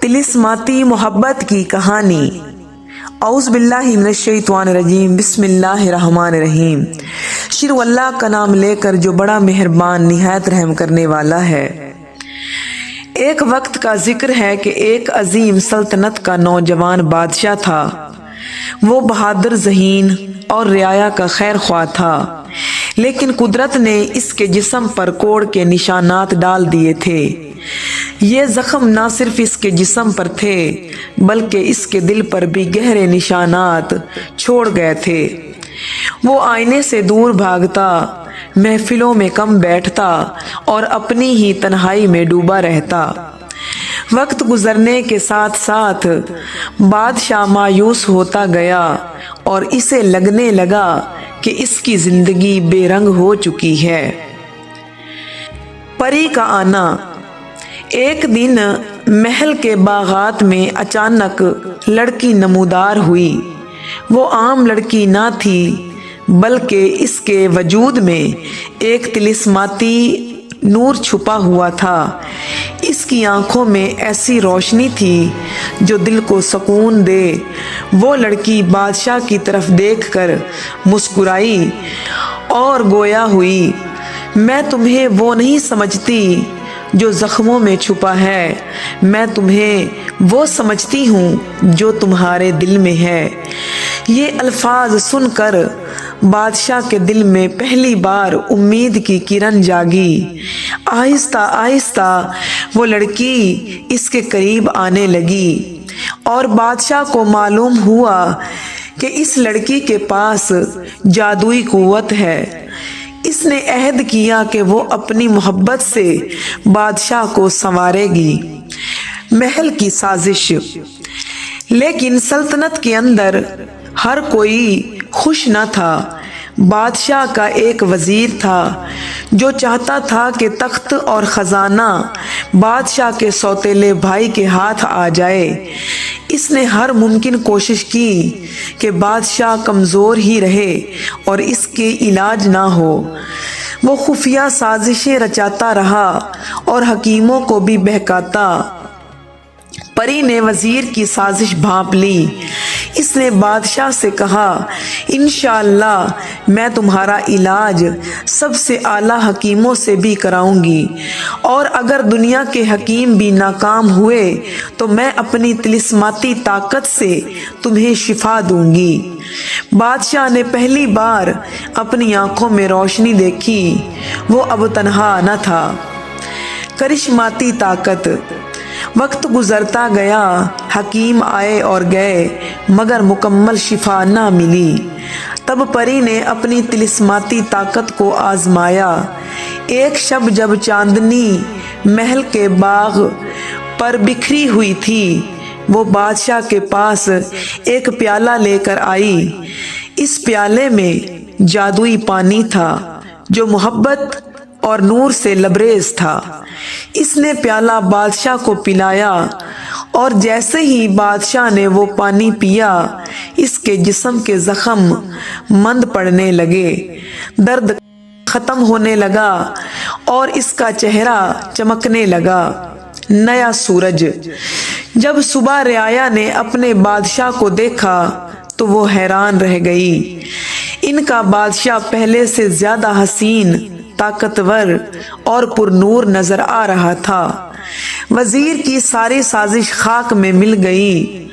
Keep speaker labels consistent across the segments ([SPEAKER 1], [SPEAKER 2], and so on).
[SPEAKER 1] तिलिस्माती मोहब्बत की कहानी। औज़ बिल्लाहि मिनश शैतानिर रजीम, बिस्मिल्लाहिर्रहमानिर्रहीम। शुरू अल्लाह का नाम लेकर जो बड़ा मेहरबान निहायत रहम करने वाला है। एक वक्त का जिक्र है कि एक अजीम सल्तनत का नौजवान बादशाह था। वो बहादुर, ज़हीन और रियाया का खैर ख्वाह था, लेकिन कुदरत ने इसके जिस्म पर कोड़ के निशानात डाल दिए थे। ये जख्म ना सिर्फ इसके जिस्म पर थे, बल्कि इसके दिल पर भी गहरे निशानात छोड़ गए थे। वो आईने से दूर भागता, महफिलों में कम बैठता और अपनी ही तन्हाई में डूबा रहता। वक्त गुजरने के साथ साथ बादशाह मायूस होता गया और इसे लगने लगा कि इसकी जिंदगी बेरंग हो चुकी है। परी का आना। एक दिन महल के बागात में अचानक लड़की नमूदार हुई। वो आम लड़की ना थी, बल्कि इसके वजूद में एक तिलिस्माती नूर छुपा हुआ था। इसकी आंखों में ऐसी रोशनी थी जो दिल को सुकून दे। वो लड़की बादशाह की तरफ देखकर मुस्कुराई और गोया हुई, मैं तुम्हें वो नहीं समझती जो जख्मों में छुपा है, मैं तुम्हें वो समझती हूँ जो तुम्हारे दिल में है। ये अल्फाज सुनकर बादशाह के दिल में पहली बार उम्मीद की किरण जागी। आहिस्ता आहिस्ता वो लड़की इसके करीब आने लगी और बादशाह को मालूम हुआ कि इस लड़की के पास जादुई कुव्वत है। इसने अहद किया कि वो अपनी मोहब्बत से बादशाह को संवारेगी। महल की साजिश। लेकिन सल्तनत के अंदर हर कोई खुश न था। बादशाह का एक वजीर था जो चाहता था कि तख्त और खजाना बादशाह के सौतेले भाई के हाथ आ जाए। इसने हर मुमकिन कोशिश की कि बादशाह कमज़ोर ही रहे और इसके इलाज ना हो। वो खुफिया साजिशें रचाता रहा और हकीमों को भी बहकाता। परी ने वजीर की साजिश भांप ली। इसने बादशाह से कहा, इंशाअल्लाह मैं तुम्हारा इलाज सबसे आला हकीमों से भी कराऊंगी, और अगर दुनिया के हकीम भी नाकाम हुए तो मैं अपनी तिलिस्माती ताकत से तुम्हें शिफा दूंगी। बादशाह ने पहली बार अपनी आंखों में रोशनी देखी। वो अब तन्हा न था। करिश्माती ताकत। वक्त गुजरता गया, हकीम आए और गए, मगर मुकम्मल शिफा ना मिली। तब परी ने अपनी तिलिस्माती ताकत को आजमाया। एक शब जब चांदनी महल के बाग पर बिखरी हुई थी, वो बादशाह के पास एक प्याला लेकर आई। इस प्याले में जादुई पानी था जो मोहब्बत और नूर से लबरेज था। इसने प्याला बादशाह को पिलाया और जैसे ही बादशाह ने वो पानी पिया, इसके जिस्म के जख्म मंद पड़ने लगे, दर्द खत्म होने लगा और इसका चेहरा चमकने लगा। नया सूरज। जब सुबह रियाया ने अपने बादशाह को देखा तो वो हैरान रह गई। इनका बादशाह पहले से ज्यादा हसीन, ताकतवर और पुरनूर नजर आ रहा था। वजीर की सारी साजिश खाक में मिल गई।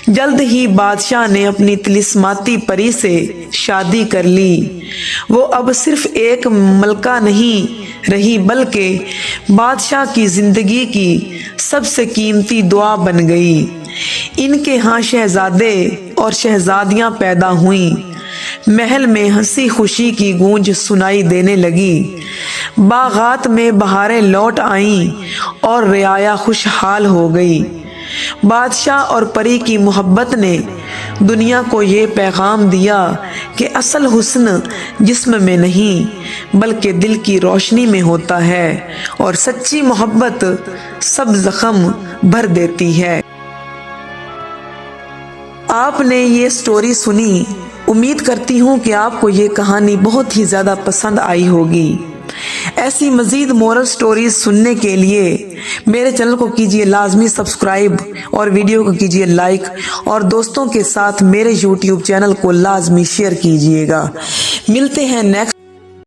[SPEAKER 1] जल्द ही बादशाह ने अपनी तिलिस्माती परी से शादी कर ली। वो अब सिर्फ एक मलका नहीं रही, बल्कि बादशाह की जिंदगी की सबसे कीमती दुआ बन गई। इनके यहाँ शहजादे और शहजादियां पैदा हुईं। महल में हंसी खुशी की गूंज सुनाई देने लगी। बागात में बहारें लौट आईं और रियाया खुशहाल हो गई। बादशाह और परी की मोहब्बत ने दुनिया को ये पैगाम दिया कि असल हुस्न जिस्म में नहीं, बल्कि दिल की रोशनी में होता है, और सच्ची मोहब्बत सब जख्म भर देती है। आपने ये स्टोरी सुनी। उम्मीद करती हूँ कि आपको ये कहानी बहुत ही ज़्यादा पसंद आई होगी। ऐसी मजीद मोरल स्टोरीज सुनने के लिए मेरे चैनल को कीजिए लाजमी सब्सक्राइब और वीडियो को कीजिए लाइक और दोस्तों के साथ मेरे YouTube चैनल को लाजमी शेयर कीजिएगा। मिलते हैं नेक्स्ट